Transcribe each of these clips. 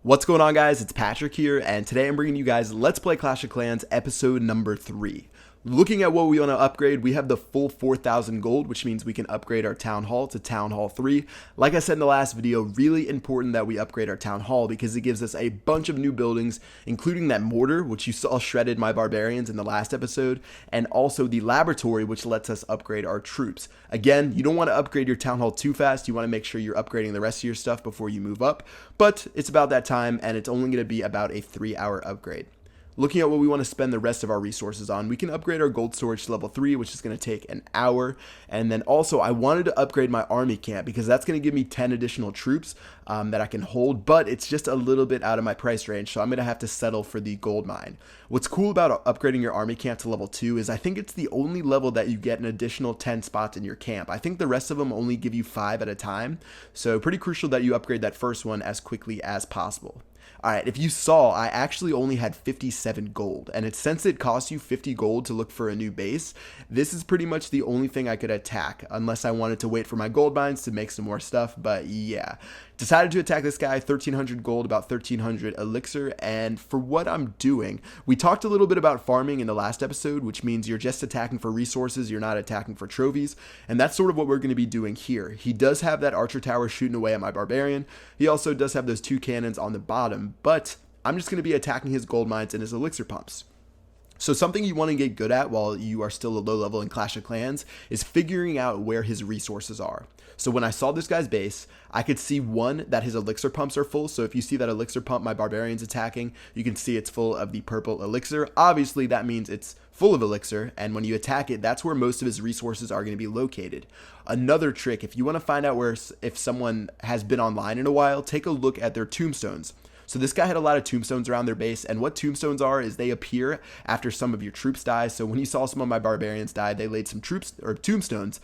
What's going on, guys? It's Patrick here, and today I'm bringing you guys Let's Play Clash of Clans episode number 3. Looking at what we want to upgrade, we have the full 4,000 gold, which means we can upgrade our Town Hall to Town Hall 3. Like I said in the last video, really important that we upgrade our Town Hall because it gives us a bunch of new buildings, including that mortar, which you saw shredded my barbarians in the last episode, and also the laboratory, which lets us upgrade our troops. Again, you don't want to upgrade your Town Hall too fast. You want to make sure you're upgrading the rest of your stuff before you move up, but it's about that time, and it's only going to be about a 3-hour upgrade. Looking at what we want to spend the rest of our resources on, we can upgrade our gold storage to level 3, which is going to take an hour. And then also, I wanted to upgrade my army camp because that's going to give me 10 additional troops that I can hold, but it's just a little bit out of my price range, so I'm going to have to settle for the gold mine. What's cool about upgrading your army camp to level 2 is I think it's the only level that you get an additional 10 spots in your camp. I think the rest of them only give you 5 at a time, so pretty crucial that you upgrade that first one as quickly as possible. Alright, if you saw, I actually only had 57 gold, and since it costs you 50 gold to look for a new base, this is pretty much the only thing I could attack, unless I wanted to wait for my gold mines to make some more stuff, but yeah. Decided to attack this guy, 1,300 gold, about 1,300 elixir, and for what I'm doing, we talked a little bit about farming in the last episode, which means you're just attacking for resources, you're not attacking for trophies, and that's sort of what we're going to be doing here. He does have that archer tower shooting away at my barbarian, he also does have those 2 cannons on the bottom, but I'm just going to be attacking his gold mines and his elixir pumps. So something you want to get good at while you are still a low level in Clash of Clans is figuring out where his resources are. So when I saw this guy's base, I could see one, that his elixir pumps are full. So if you see that elixir pump my barbarian's attacking, you can see it's full of the purple elixir. Obviously that means it's full of elixir, and when you attack it, that's where most of his resources are going to be located. Another trick, if you want to find out if someone has been online in a while, take a look at their tombstones. So this guy had a lot of tombstones around their base, and what tombstones are is they appear after some of your troops die. So when you saw some of my barbarians die, they laid some tombstones,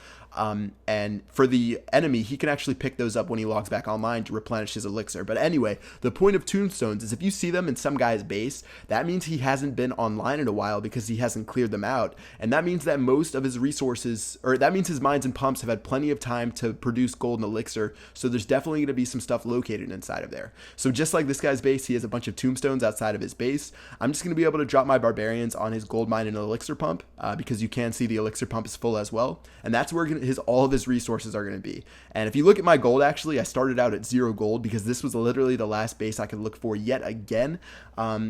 and for the enemy, he can actually pick those up when he logs back online to replenish his elixir. But anyway, the point of tombstones is if you see them in some guy's base, that means he hasn't been online in a while because he hasn't cleared them out, and that means that most of his resources, or that means his mines and pumps have had plenty of time to produce gold and elixir, so there's definitely going to be some stuff located inside of there. So just like this guy's base, he has a bunch of tombstones outside of his base. I'm just going to be able to drop my barbarians on his gold mine and elixir pump because you can see the elixir pump is full as well, and that's where all of his resources are going to be. And if you look at my gold, actually I started out at 0 gold because this was literally the last base I could look for yet again.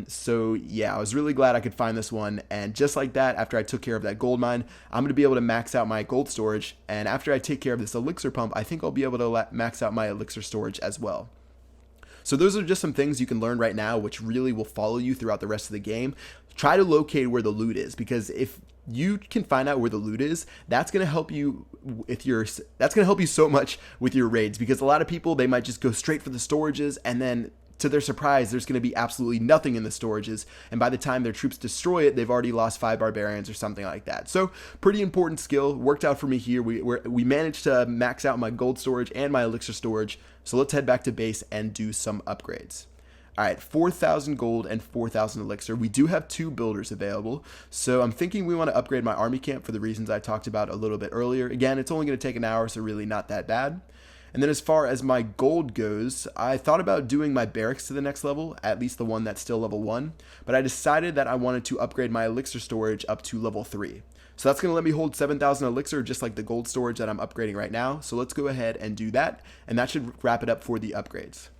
So yeah, I was really glad I could find this one, and just like that, after I took care of that gold mine, I'm going to be able to max out my gold storage, and after I take care of this elixir pump, I think I'll be able to max out my elixir storage as well. So those are just some things you can learn right now, which really will follow you throughout the rest of the game. Try to locate where the loot is, because if you can find out where the loot is, that's going to help you so much with your raids, because a lot of people, they might just go straight for the storages, and then to their surprise, there's going to be absolutely nothing in the storages, and by the time their troops destroy it, they've already lost 5 barbarians or something like that. So pretty important skill, worked out for me here. We managed to max out my gold storage and my elixir storage, so let's head back to base and do some upgrades. Alright, 4,000 gold and 4,000 elixir. We do have 2 builders available, so I'm thinking we want to upgrade my army camp for the reasons I talked about a little bit earlier. Again, it's only going to take an hour, so really not that bad. And then as far as my gold goes, I thought about doing my barracks to the next level, at least the one that's still level 1, but I decided that I wanted to upgrade my elixir storage up to level 3. So that's going to let me hold 7,000 elixir, just like the gold storage that I'm upgrading right now. So let's go ahead and do that, and that should wrap it up for the upgrades.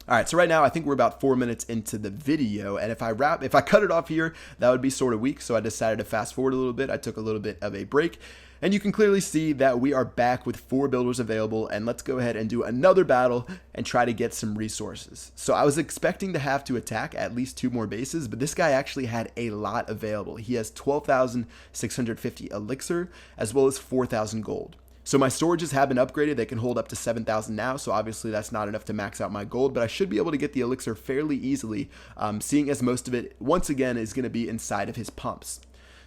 Alright, so right now I think we're about 4 minutes into the video, and if I cut it off here, that would be sort of weak, so I decided to fast forward a little bit. I took a little bit of a break, and you can clearly see that we are back with 4 builders available, and let's go ahead and do another battle and try to get some resources. So I was expecting to have to attack at least 2 more bases, but this guy actually had a lot available. He has 12,650 elixir, as well as 4,000 gold. So my storages have been upgraded. They can hold up to 7,000 now, so obviously that's not enough to max out my gold, but I should be able to get the elixir fairly easily, seeing as most of it, once again, is going to be inside of his pumps.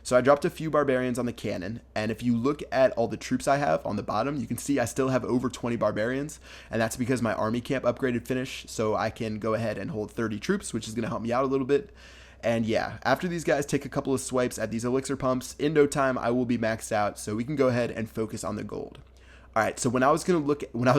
So I dropped a few barbarians on the cannon, and if you look at all the troops I have on the bottom, you can see I still have over 20 barbarians, and that's because my army camp upgraded finished, so I can go ahead and hold 30 troops, which is going to help me out a little bit. And yeah, after these guys take a couple of swipes at these elixir pumps, in no time I will be maxed out, so we can go ahead and focus on the gold. Alright, so when I was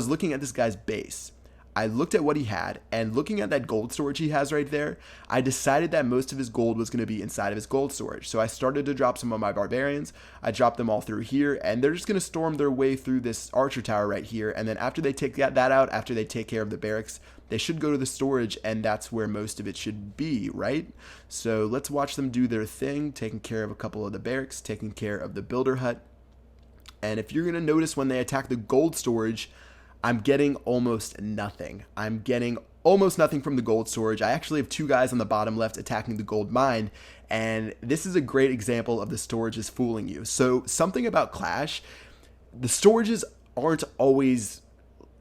looking at this guy's base, I looked at what he had, and looking at that gold storage he has right there, I decided that most of his gold was going to be inside of his gold storage. So I started to drop some of my barbarians. I dropped them all through here, and they're just going to storm their way through this archer tower right here. And then after they take that out, after they take care of the barracks, they should go to the storage, and that's where most of it should be, right? So let's watch them do their thing, taking care of a couple of the barracks, taking care of the builder hut. And if you're going to notice when they attack the gold storage, I'm getting almost nothing. I'm getting almost nothing from the gold storage. I actually have 2 guys on the bottom left attacking the gold mine, and this is a great example of the storages fooling you. So something about Clash, the storages aren't always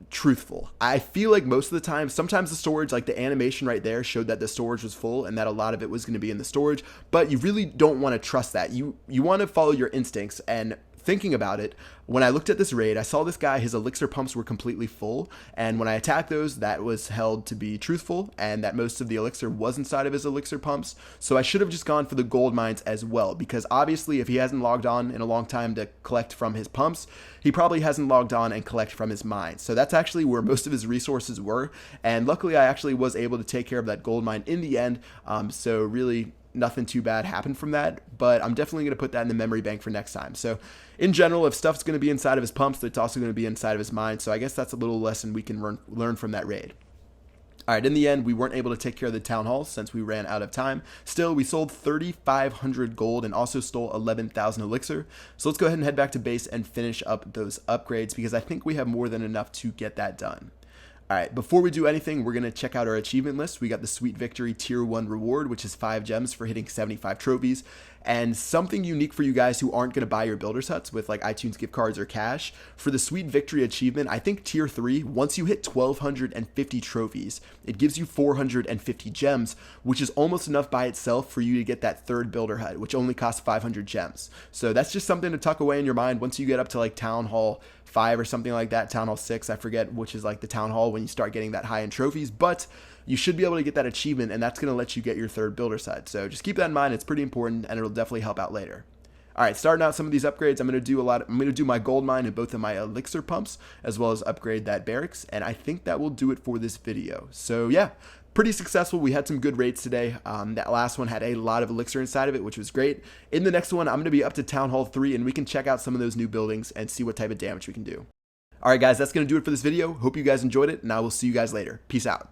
truthful. I feel like most of the time, sometimes the storage, like the animation right there, showed that the storage was full and that a lot of it was going to be in the storage, but you really don't want to trust that. You want to follow your instincts. And thinking about it, when I looked at this raid, I saw this guy, his elixir pumps were completely full, and when I attacked those, that was held to be truthful, and that most of the elixir was inside of his elixir pumps. So I should have just gone for the gold mines as well, because obviously if he hasn't logged on in a long time to collect from his pumps, he probably hasn't logged on and collect from his mines. So that's actually where most of his resources were, and luckily I actually was able to take care of that gold mine in the end. So really nothing too bad happened from that, but I'm definitely going to put that in the memory bank for next time. So in general, if stuff's going to be inside of his pumps, it's also going to be inside of his mine. So I guess that's a little lesson we can learn from that raid. All right, in the end, we weren't able to take care of the town hall since we ran out of time. Still, we sold 3,500 gold and also stole 11,000 elixir. So let's go ahead and head back to base and finish up those upgrades, because I think we have more than enough to get that done. All right, before we do anything, we're going to check out our achievement list. We got the Sweet Victory Tier 1 reward, which is 5 gems for hitting 75 trophies. And something unique for you guys who aren't going to buy your builder's huts with like iTunes gift cards or cash. For the Sweet Victory achievement, I think Tier 3, once you hit 1,250 trophies, it gives you 450 gems, which is almost enough by itself for you to get that 3rd builder hut, which only costs 500 gems. So that's just something to tuck away in your mind once you get up to like Town Hall 5 or something like that, Town Hall 6, I forget which is like the Town Hall when you start getting that high in trophies, but you should be able to get that achievement, and that's going to let you get your 3rd builder side. So just keep that in mind. It's pretty important, and it'll definitely help out later. All right, starting out some of these upgrades, I'm going to do my gold mine and both of my elixir pumps, as well as upgrade that barracks, and I think that will do it for this video. So yeah, pretty successful. We had some good raids today. That last one had a lot of elixir inside of it, which was great. In the next one, I'm going to be up to Town Hall 3, and we can check out some of those new buildings and see what type of damage we can do. All right, guys, that's going to do it for this video. Hope you guys enjoyed it, and I will see you guys later. Peace out.